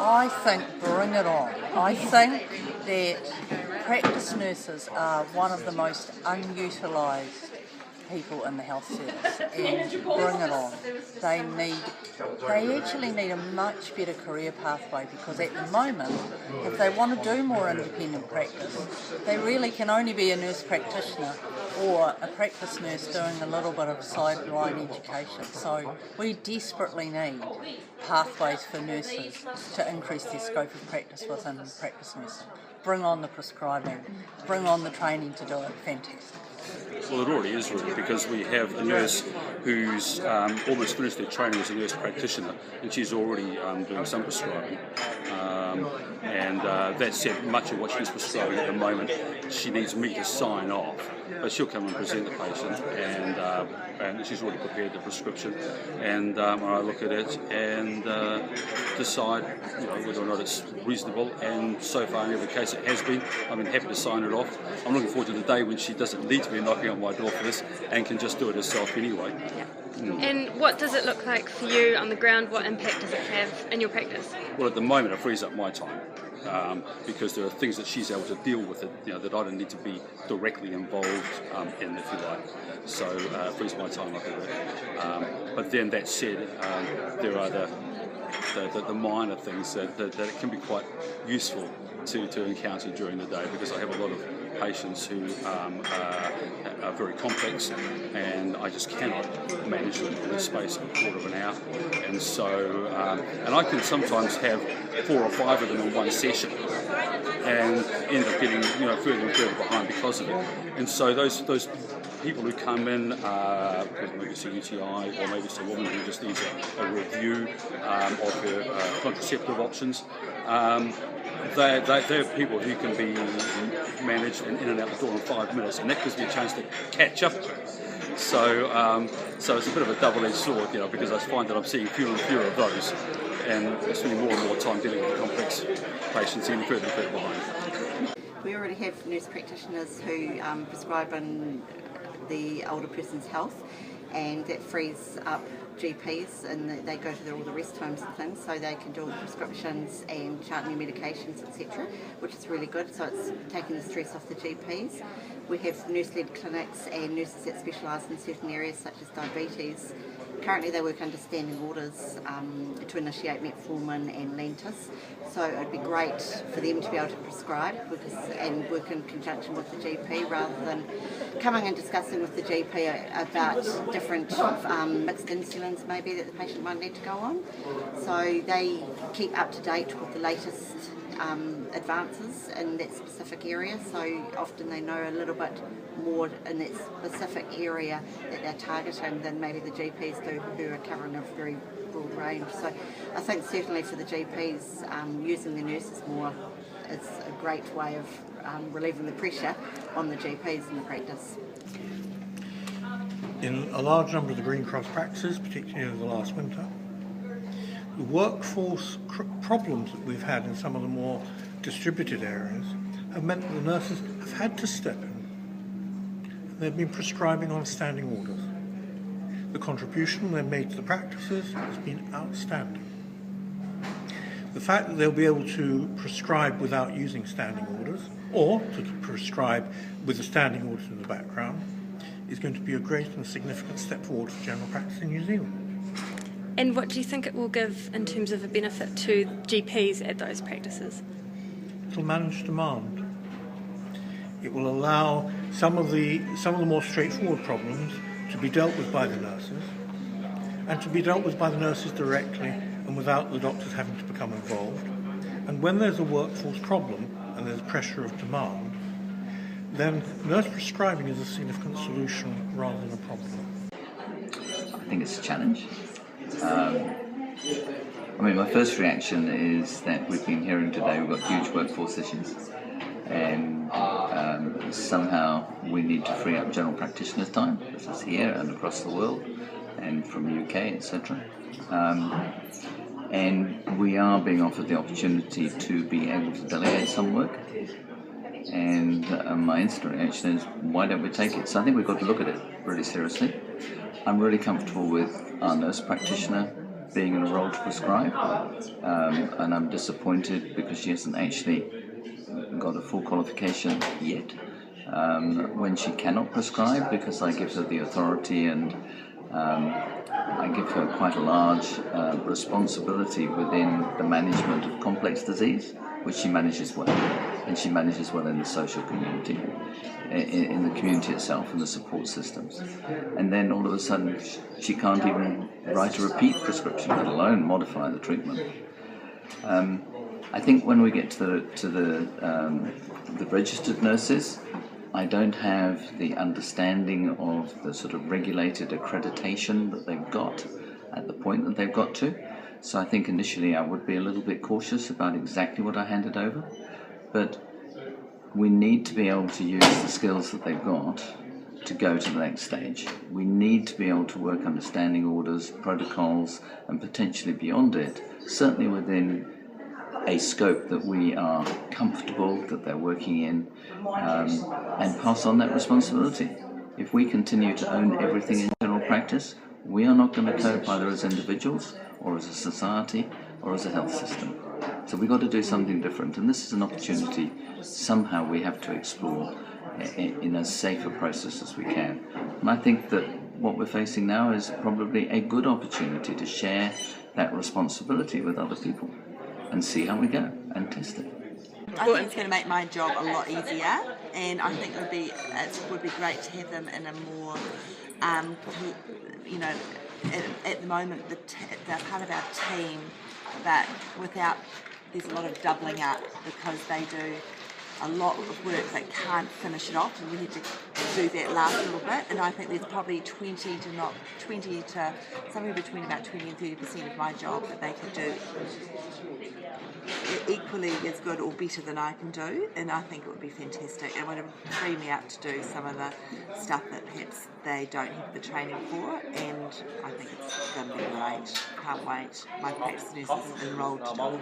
I think bring it on. I think that practice nurses are one of the most unutilised people in the health service, and bring it on. They actually need a much better career pathway, because at the moment, if they want to do more independent practice, they really can only be a nurse practitioner or a practice nurse doing a little bit of sideline education. So we desperately need pathways for nurses to increase their scope of practice within practice nursing. Bring on the prescribing, bring on the training to do it. Fantastic. Well, it already is really, because we have a nurse who's almost finished their training as a nurse practitioner, and she's already doing some prescribing. And that said, much of what she's prescribing at the moment, she needs me to sign off. But she'll come and present the patient, and she's already prepared the prescription, and I look at it and decide whether or not it's reasonable. And so far, in every case, it has been. I've been happy to sign it off. I'm looking forward to the day when she doesn't need to be knocking on my door for this and can just do it herself anyway. Yeah. And what does it look like for you on the ground? What impact does it have in your practice? Well, at the moment, it frees up my time. Because there are things that she's able to deal with that I don't need to be directly involved in, if you like. So it frees my time up a bit. But then that said, there are the minor things that it can be quite useful to encounter during the day, because I have a lot of patients who are very complex, and I just cannot manage them in the space of a quarter of an hour. And so, and I can sometimes have 4 or 5 of them in one session, and end up getting further and further behind because of it. And so those people who come in, maybe it's a UTI, or maybe it's a woman who just needs a review of her contraceptive options. They're people who can be managed and in and out the door in 5 minutes, and that gives me a chance to catch up. So it's a bit of a double-edged sword, because I find that I'm seeing fewer and fewer of those, and spending more and more time dealing with complex patients getting further and further behind. We already have nurse practitioners who prescribe in the older person's health, and that frees up GPs, and they go to all the rest homes and things, so they can do all the prescriptions and chart new medications, etc., which is really good. So it's taking the stress off the GPs. We have nurse-led clinics and nurses that specialise in certain areas such as diabetes. Currently they work under standing orders to initiate metformin and Lantus, so it would be great for them to be able to prescribe and work in conjunction with the GP, rather than coming and discussing with the GP about different mixed insulins maybe that the patient might need to go on. So they keep up to date with the latest advances in that specific area, so often they know a little bit more in that specific area that they're targeting than maybe the GPs do, who are covering a very broad range. So I think certainly for the GPs, using the nurses more is a great way of relieving the pressure on the GPs in the practice. In a large number of the Green Cross practices, particularly over the last winter, the workforce problems that we've had in some of the more distributed areas have meant that the nurses have had to step in. They've been prescribing on standing orders. The contribution they've made to the practices has been outstanding. The fact that they'll be able to prescribe without using standing orders, or to prescribe with the standing orders in the background, is going to be a great and significant step forward for general practice in New Zealand. And what do you think it will give in terms of a benefit to GPs at those practices? It will manage demand. It will allow some of the more straightforward problems to be dealt with by the nurses, and to be dealt with by the nurses directly and without the doctors having to become involved. And when there's a workforce problem and there's pressure of demand, then nurse prescribing is a significant solution rather than a problem. I think it's a challenge. My first reaction is that we've been hearing today we've got huge workforce issues, and somehow we need to free up general practitioners' time. This is here and across the world, and from the UK, etc. And we are being offered the opportunity to be able to delegate some work. And my instant reaction is, why don't we take it? So I think we've got to look at it really seriously. I'm really comfortable with our nurse practitioner being in a role to prescribe, and I'm disappointed because she hasn't actually got a full qualification yet. When she cannot prescribe, because I give her the authority and I give her quite a large responsibility within the management of complex disease, which she manages well, and she manages well in the social community, in the community itself and the support systems. And then all of a sudden she can't even write a repeat prescription, let alone modify the treatment. I think when we get to the registered nurses, I don't have the understanding of the sort of regulated accreditation that they've got at the point that they've got to. So I think initially I would be a little bit cautious about exactly what I handed over. But we need to be able to use the skills that they've got to go to the next stage. We need to be able to work under standing orders, protocols, and potentially beyond it, certainly within a scope that we are comfortable that they're working in, and pass on that responsibility. If we continue to own everything in general practice, we are not going to cope either as individuals or as a society or as a health system. So we've got to do something different, and this is an opportunity somehow we have to explore in as safe a process as we can. And I think that what we're facing now is probably a good opportunity to share that responsibility with other people and see how we go and test it. I think it's going to make my job a lot easier, and I think it would be great to have them in a more, at the moment they're part of our team, but there's a lot of doubling up because they do a lot of work that can't finish it off, and we need to do that last little bit. And I think there's probably 20 to somewhere between about 20 and 30% of my job that they could do equally as good or better than I can do, and I think it would be fantastic. It would free me up to do some of the stuff that perhaps they don't have the training for, and I think it's going to be great. Can't wait. My practice nurse is enrolled to do it.